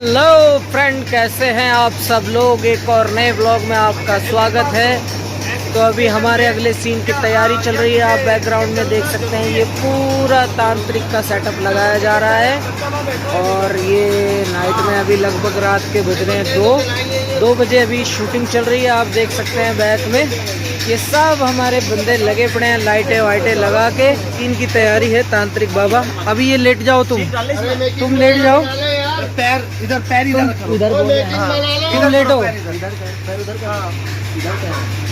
Hello friend, कैसे हैं आप सब लोग। एक और नए ब्लॉग में आपका स्वागत है। तो अभी हमारे अगले सीन की तैयारी चल रही है। आप बैकग्राउंड में देख सकते हैं, ये पूरा तांत्रिक का सेटअप लगाया जा रहा है। और ये नाइट में अभी लगभग रात के बज रहे हैं 2 बजे अभी शूटिंग चल रही है। आप देख सकते हैं बैक में ये सब हमारे बंदे लगे पड़े हैं, लाइटें वाइटें लगा के। इनकी तैयारी है तांत्रिक बाबा। अभी ये लेट जाओ, तुम लेट जाओ, पैर इधर इधर तुम लेटो।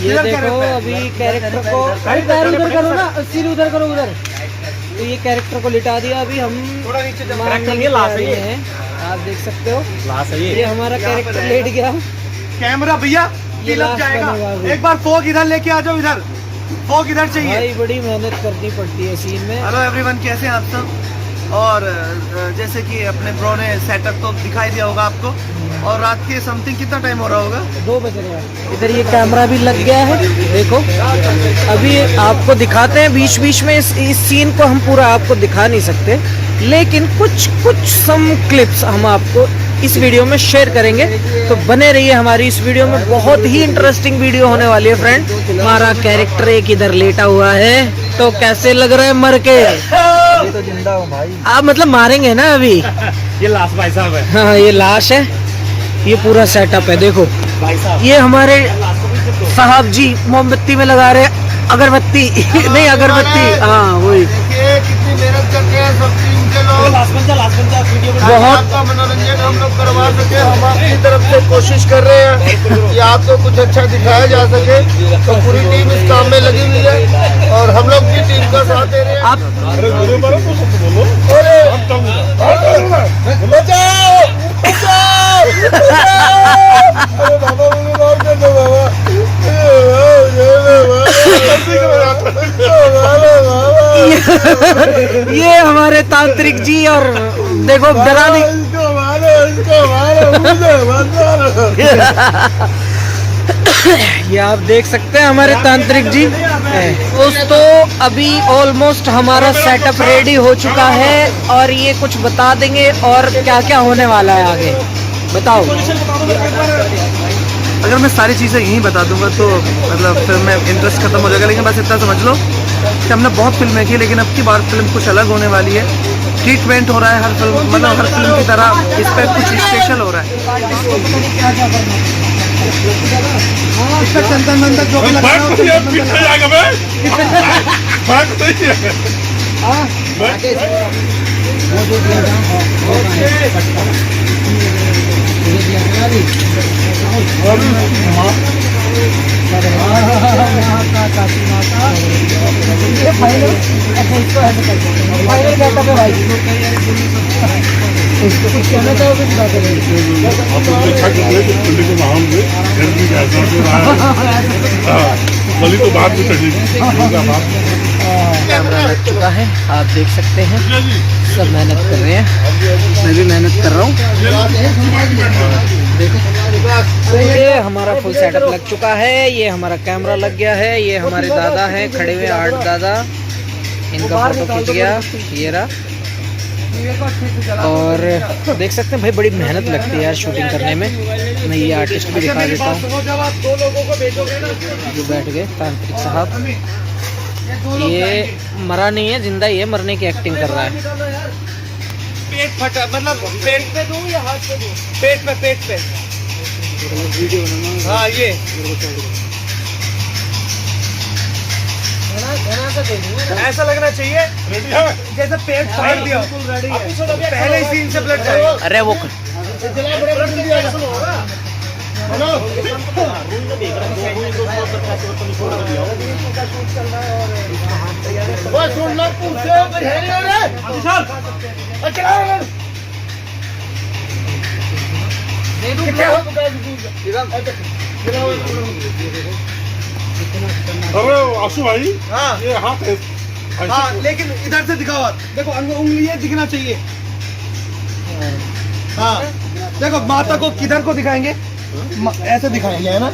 ये देखो अभी कैरेक्टर को पैर उधर करो ना, सिर उधर करो उधर। तो ये कैरेक्टर को लिटा दिया। अभी हम हैं, आप देख सकते हो। ये हमारा कैरेक्टर लेट गया। कैमरा भैया ये लग जाएगा। एक बार फोक इधर लेके आ जाओ, इधर फोक इधर चाहिए। भाई बड़ी मेहनत करनी पड़ती है सीन में। हेलो एवरीवन, कैसे हैं आप सब। और जैसे कि अपने ब्रो ने सेटअप तो दिखाई दिया होगा आपको। और रात के समथिंग कितना टाइम हो रहा होगा? 2 बज रहे हैं। इधर ये कैमरा भी लग गया है, देखो। अभी आपको दिखाते हैं बीच बीच में। इस सीन को हम पूरा आपको दिखा नहीं सकते, लेकिन कुछ सम क्लिप्स हम आपको इस वीडियो में शेयर करेंगे। तो बने रहिए हमारी इस वीडियो में। बहुत ही इंटरेस्टिंग वीडियो होने वाली है फ्रेंड। हमारा कैरेक्टर एक इधर लेटा हुआ है। तो कैसे लग रहा है मर के? ये तो जिंदा हूँ भाई। आप मतलब मारेंगे ना अभी? ये लाश भाई साहब है। हाँ, ये लाश है। ये पूरा सेटअप है, देखो। भाई साहब ये हमारे साहब जी मोमबत्ती में लगा रहे हैं अगरबत्ती। नहीं, अगरबत्ती, हाँ वही। कितनी मेहनत करते हैं सब टीम के लोग। बहुत आपका मनोरंजन हम लोग करवा सके, हम अपनी तरफ से कोशिश कर रहे हैं कि आपको कुछ अच्छा दिखाया जा सके। तो पूरी टीम इस काम में लगी हुई है और हम लोग भी टीम का साथ दे रहे हैं। आप ये हमारे तांत्रिक जी। और देखो डराने ये आप देख सकते हैं हमारे तांत्रिक जी। दोस्तों अभी ऑलमोस्ट हमारा सेटअप रेडी हो चुका है और ये कुछ बता देंगे और क्या क्या होने वाला है आगे। बताओ। अगर मैं सारी चीज़ें यहीं बता दूंगा तो मतलब फिल्म में इंटरेस्ट खत्म हो जाएगा। लेकिन बस इतना समझ लो कि हमने बहुत फिल्में की, लेकिन अब की बार फिल्म कुछ अलग होने वाली है। ट्रीटमेंट हो रहा है हर फिल्म, मतलब हर फिल्म की तरह इस पर कुछ स्पेशल हो रहा है। इसका चंदन मंदन जो भी लगा तो बात भी चलेगी। कैमरा लग चुका है, आप देख सकते हैं। सब मेहनत कर रहे हैं, मैं भी मेहनत कर रहा हूँ। तो ये हमारा फुल सेटअप लग चुका है। ये हमारा कैमरा लग गया है। ये हमारे दादा हैं खड़े हुए, 8 दादा। इनका फोटो खींच गया, ये रहा। और देख सकते हैं भाई, बड़ी मेहनत लगती है यार शूटिंग करने में। मैं ये आर्टिस्ट भी दिखा देता हूँ जो बैठ गए, तांत्रिक साहब। ये मरा नहीं है, जिंदा ही है। मरने की एक्टिंग कर रहा है। पेट फटा, मतलब पेट पे दूं या हाथ पे दूं? पेट पे। हाँ, ये ऐसा लगना चाहिए जैसे पेट फाड़ दिया। पहले ही सीन से ब्लड जाएगा। अरे वो अरे आशु भाई, हाँ ये हाथ है। हाँ, लेकिन इधर से दिखाओ आप। देखो उंगली दिखना चाहिए। हाँ देखो, माता को किधर को दिखाएंगे? ऐसे दिखाएंगे, है ना?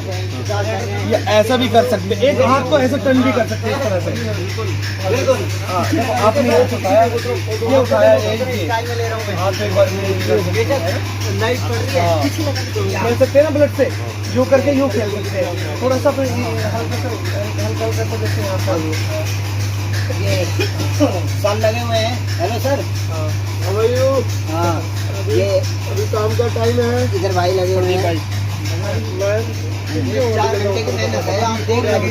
ये ऐसा भी कर सकते हैं, एक हाथ को ऐसे टर्न भी कर सकते हैं इस तरह से। हाँ, आपने ये उठाया एक हाथ से एक बार खेल सकते हैं ना ब्लड से, यूँ करके यूँ खेल सकते हैं। थोड़ा सा हल्का सा जैसे यहाँ पर साल लगे हुए हैं। Hello sir. हाँ ये अभी काम का टाइम है। इधर भाई लगे हुए हैं। 4 घंटे की मेहनत है। आप देख रहे हैं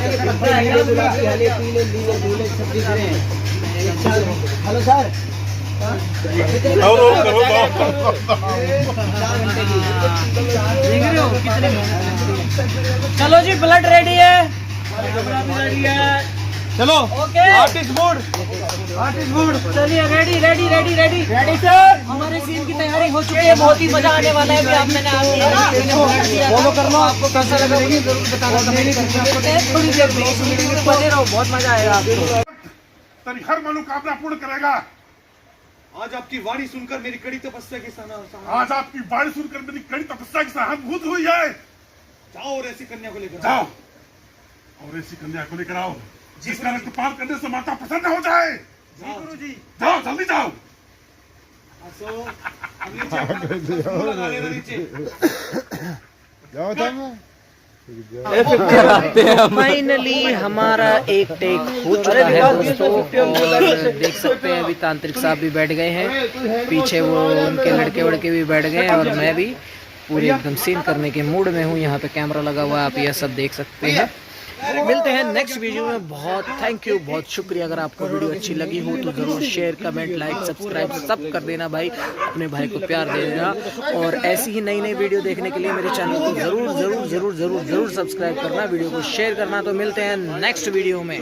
नीले गुलाबी हरे पीले नीले नीले सब दिख रहे हैं। Hello sir. करो करो 4 घंटे की देख रहे हो कितने चलो जी ब्लड रेडी है, रेडी है। चलो ओके आर्टिस्ट मूड चलिए ready ready ready ready ready sir. हमारे सीन की तैयारी हो चुकी है, बहुत ही मजा आने वाला है। अभी आप मैंने फॉलो कर लो। आपको कैसा लगा मुझे जरूर बताना कमेंट करके। थोड़ी देर बने रहो, बहुत मजा आएगा आपको। तेरी हर मनोकामना पूर्ण करेगा। आज आपकी वाणी सुनकर मेरी कड़ी तपस्या की आज आपकी बाणी सुनकर मेरी कड़ी तपस्या की सहानुभूति हुई है। जाओ और ऐसी कन्या को लेकर जाओ और ऐसी कन्या को लेकर आओ जिसका रक्तपात करने से माता प्रसन्न हो जाए। गुरुजी। जाओ जल्दी जाओ। फाइनली हमारा एक टेक हो चुका है दोस्तों, और देख सकते हैं अभी तांत्रिक साहब भी बैठ गए हैं पीछे, वो उनके लड़के वड़के भी बैठ गए हैं, और मैं भी पूरे एकदम सीन करने के मूड में हूँ। यहाँ पे कैमरा लगा हुआ है, आप ये सब देख सकते हैं। मिलते हैं नेक्स्ट वीडियो में। बहुत थैंक यू, बहुत शुक्रिया। अगर आपको वीडियो अच्छी लगी हो तो जरूर शेयर कमेंट लाइक सब्सक्राइब सब कर देना भाई, अपने भाई को प्यार दे देना। और ऐसी ही नई नई वीडियो देखने के लिए मेरे चैनल को जरूर जरूर जरूर जरूर जरूर सब्सक्राइब करना, वीडियो को शेयर करना। तो मिलते हैं नेक्स्ट वीडियो में।